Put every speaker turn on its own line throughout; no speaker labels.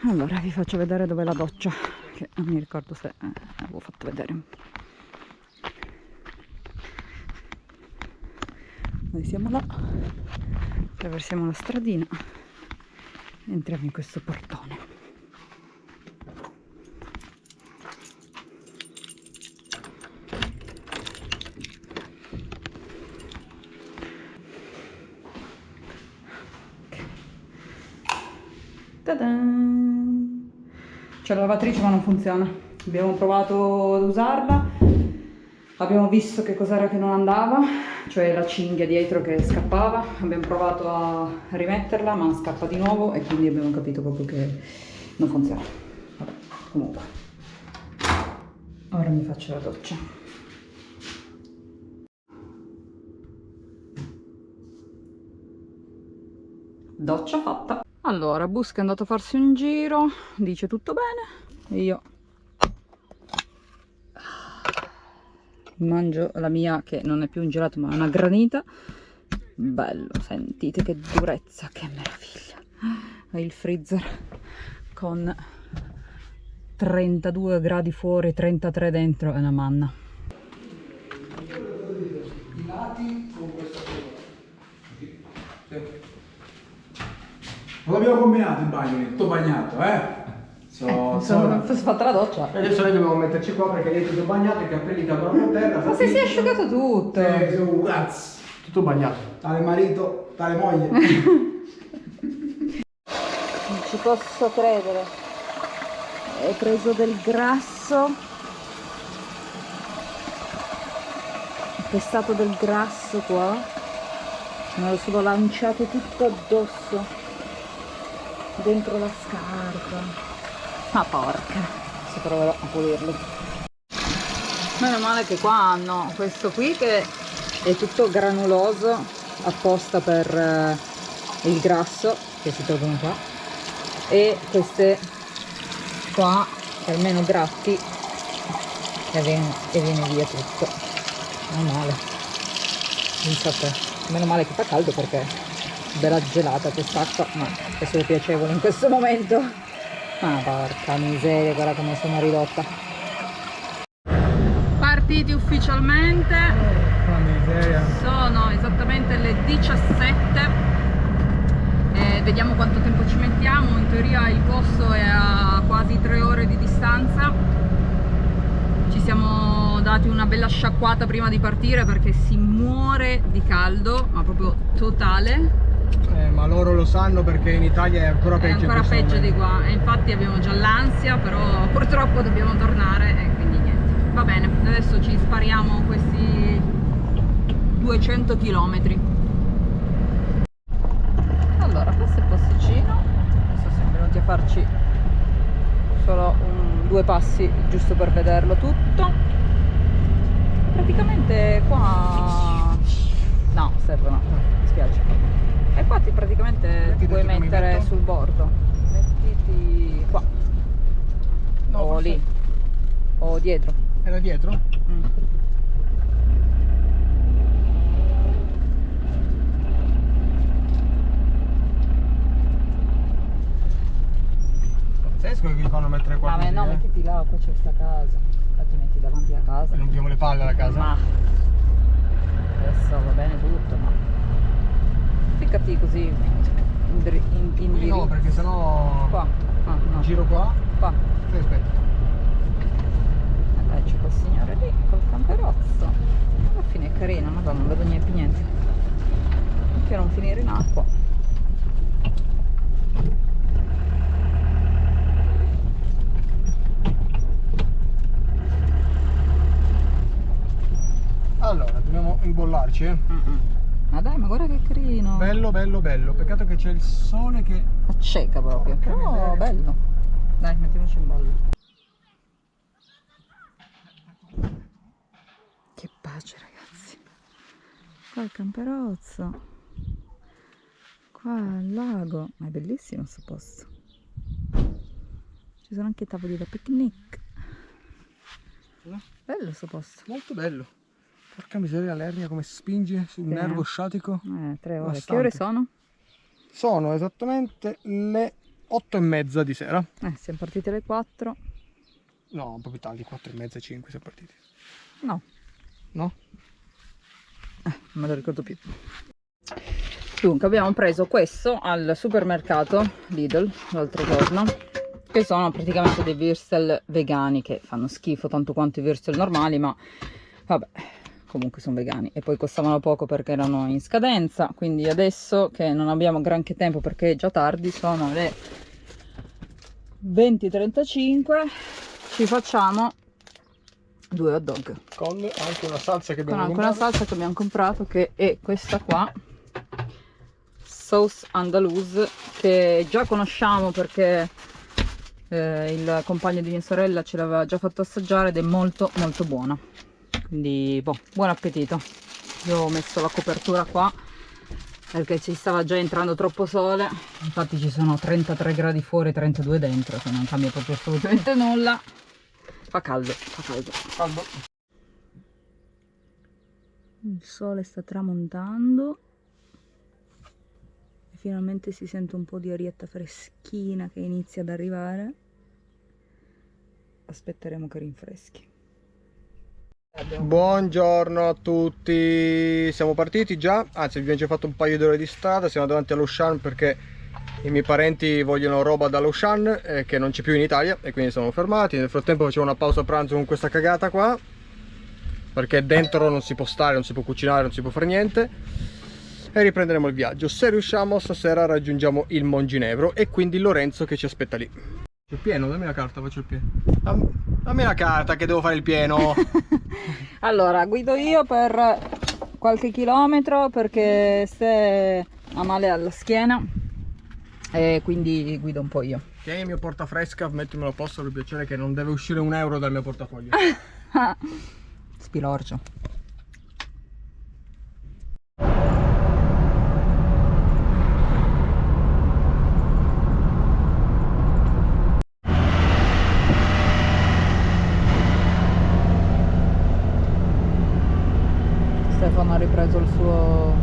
Allora vi faccio vedere dov'è la doccia, che non mi ricordo se avevo fatto vedere. Noi siamo là, attraversiamo la stradina e entriamo in questo portone. Ta-da! C'è la lavatrice ma non funziona. Abbiamo provato ad usarla, abbiamo visto che cos'era che non andava, cioè la cinghia dietro che scappava. Abbiamo provato a rimetterla ma scappa di nuovo e quindi abbiamo capito proprio che non funziona. Vabbè, comunque. Ora mi faccio la doccia. Doccia fatta. Allora, Busca è andato a farsi un giro, dice tutto bene, io mangio la mia che non è più un gelato ma è una granita. Bello, sentite che durezza, che meraviglia. Il freezer con 32 gradi fuori, 33 dentro, è una manna.
I lati con questa cosa. Non abbiamo combinato il bagno, tutto bagnato,
Sono fatta la doccia.
E adesso noi dobbiamo metterci qua perché è tutto bagnato, i capelli cadono per terra.
Ma se si è asciugato tutto!
Tutto bagnato. Tale marito, tale moglie.
Non ci posso credere. Ho preso del grasso. Ho pestato del grasso qua. Me lo sono lanciato tutto addosso. Dentro la scarpa. Ma porca. Adesso proverò a pulirli. Meno male che qua hanno questo qui che è tutto granuloso apposta per il grasso che si trovano qua, e queste qua che almeno gratti e viene via tutto. Meno male, pensate, meno male che fa caldo perché è bella gelata quest'acqua, ma è solo piacevole in questo momento. Ma porca miseria, guarda come sono ridotta. Partiti ufficialmente, sono esattamente le 17 e vediamo quanto tempo ci mettiamo. In teoria il posto è a quasi 3 ore di distanza. Ci siamo dati una bella sciacquata prima di partire perché si muore di caldo, ma proprio totale.
Ma loro lo sanno perché in Italia è ancora peggio.
È ancora peggio di qua, e infatti abbiamo già l'ansia, però purtroppo dobbiamo tornare e quindi niente. Va bene, adesso ci spariamo questi 200 km. Allora, questo è il posticino. Adesso siamo venuti a farci solo 2 passi giusto per vederlo tutto. Praticamente qua no, serve no, mi spiace. E qua praticamente ti puoi mettere sul bordo. Mettiti qua.
No,
o
forse...
lì. O dietro.
Era dietro? Pazzesco che fanno mettere qua.
Ma no, mettiti là, qua c'è sta casa. Qua ti metti davanti a casa.
E non abbiamo le palle alla casa.
Ma adesso va bene tutto, ma ficcati così in
No, perché sennò
qua. Ah, no.
giro qua.
Qua.
Sì, aspetta.
C'è quel signore lì col camperozzo. Alla fine è carino, ma non vedo niente più niente. Perché non finire in acqua?
Allora, dobbiamo imbollarci,
Ma dai, ma guarda che carino.
Bello, bello, bello. Peccato che c'è il sole che...
Acceca proprio.
Porca
Però
miseria.
bello. Dai, mettiamoci in ballo. Che pace, ragazzi. Qua il camperozzo. Qua il lago. Ma è bellissimo questo posto. Ci sono anche tavoli da picnic. Bello questo posto.
Molto bello. Porca miseria, l'ernia come spinge sul nervo sciatico.
3 ore.
Bastante.
Che ore sono?
Sono esattamente le 8:30 di sera.
Siamo partiti alle 4.
No, un po' più tardi, 4:30, 5 siamo partiti.
No.
No?
Non me lo ricordo più. Dunque abbiamo preso questo al supermercato Lidl l'altro giorno, che sono praticamente dei würstel vegani che fanno schifo tanto quanto i würstel normali, ma vabbè, comunque sono vegani, e poi costavano poco perché erano in scadenza. Quindi adesso che non abbiamo granché tempo perché è già tardi, sono le 20:35, ci facciamo 2 hot dog
Con anche una salsa che
con
abbiamo
anche una
comprato.
salsa che abbiamo comprato, che è questa qua, Sauce Andalouse, che già conosciamo perché il compagno di mia sorella ce l'aveva già fatto assaggiare ed è molto molto buona. Quindi boh, buon appetito. Io ho messo la copertura qua perché ci stava già entrando troppo sole, infatti ci sono 33 gradi fuori, 32 dentro, che non cambia proprio assolutamente nulla. Fa caldo, fa caldo.
Caldo.
Il sole sta tramontando e finalmente si sente un po' di arietta freschina che inizia ad arrivare. Aspetteremo che rinfreschi.
Buongiorno a tutti, siamo partiti già, anzi abbiamo già fatto un paio di ore di strada, siamo davanti all'Auchan perché i miei parenti vogliono roba dall'Auchan che non c'è più in Italia e quindi siamo fermati. Nel frattempo facevo una pausa pranzo con questa cagata qua perché dentro non si può stare, non si può cucinare, non si può fare niente, e riprenderemo il viaggio. Se riusciamo stasera raggiungiamo il Monginevro e quindi Lorenzo che ci aspetta lì. C'è il pieno, dammi la carta, faccio il pieno. Dammi la carta che devo fare il pieno.
Allora, guido io per qualche chilometro perché se ha male alla schiena e quindi guido un po' io.
Tieni il mio portafresca, mettimelo a posto per piacere, che non deve uscire un euro dal mio portafoglio.
Spilorcio. Stefano ha ripreso il suo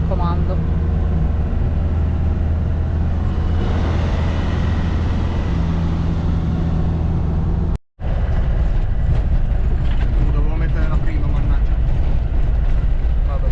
comando.
Dovevo mettere la prima, mannaggia. Vabbè.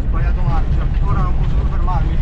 Sbagliato marcia, ora non posso più fermarmi.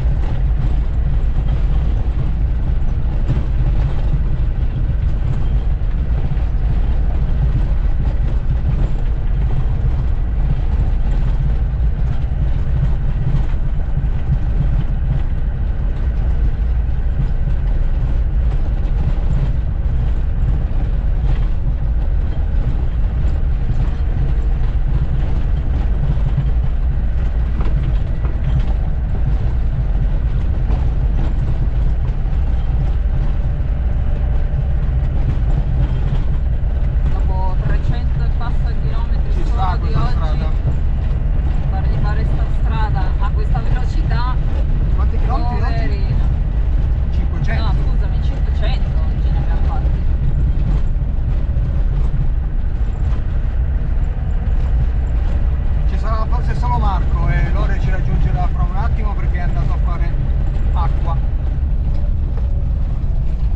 Dopo 300 e passa chilometri
Ci sta
solo di
questa
oggi,
strada.
fargli fare sta strada a questa velocità,
Quanti chilometri oggi?
poverino.
500.
No, scusami, 500 oggi ne abbiamo fatti.
Ci sarà forse solo Marco e Lore ci raggiungerà fra un attimo perché è andato a fare acqua.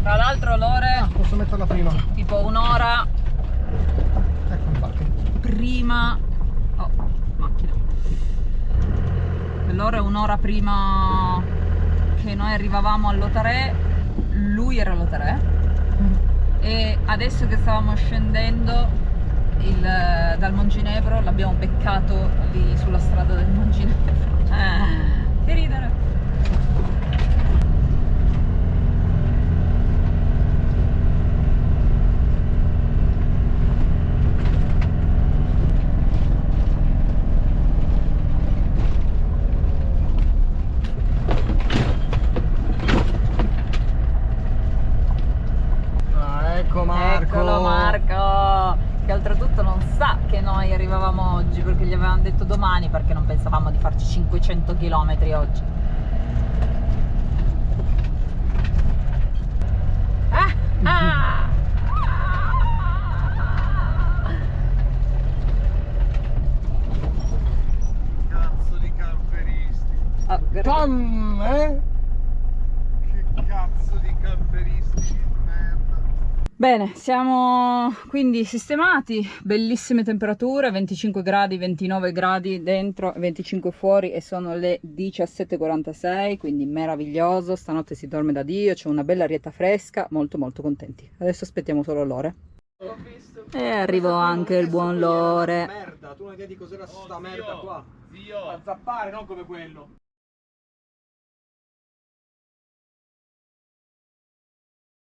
Tra l'altro Lore,
Posso metterla prima?
tipo un'ora
Ecco, infatti.
prima... Oh, macchina. Lore un'ora prima che noi arrivavamo all'Otaré, lui era all'Otaré, e adesso che stavamo scendendo dal Monginevro l'abbiamo beccato lì sulla strada del Monginevro. Che ridere! perché non pensavamo di farci 500 km oggi.
Cazzo di camperisti.
Oh,
Che cazzo di camperisti di merda.
bene, siamo quindi sistemati, bellissime temperature, 25 gradi, 29 gradi dentro, 25 fuori e sono le 17:46, quindi meraviglioso, stanotte si dorme da Dio, c'è una bella arietta fresca, molto molto contenti. Adesso aspettiamo solo Lore. E arrivò anche il buon Lore.
Merda, tu non hai idea di cos'era sta merda qua?
Zio,
A zappare, non come quello.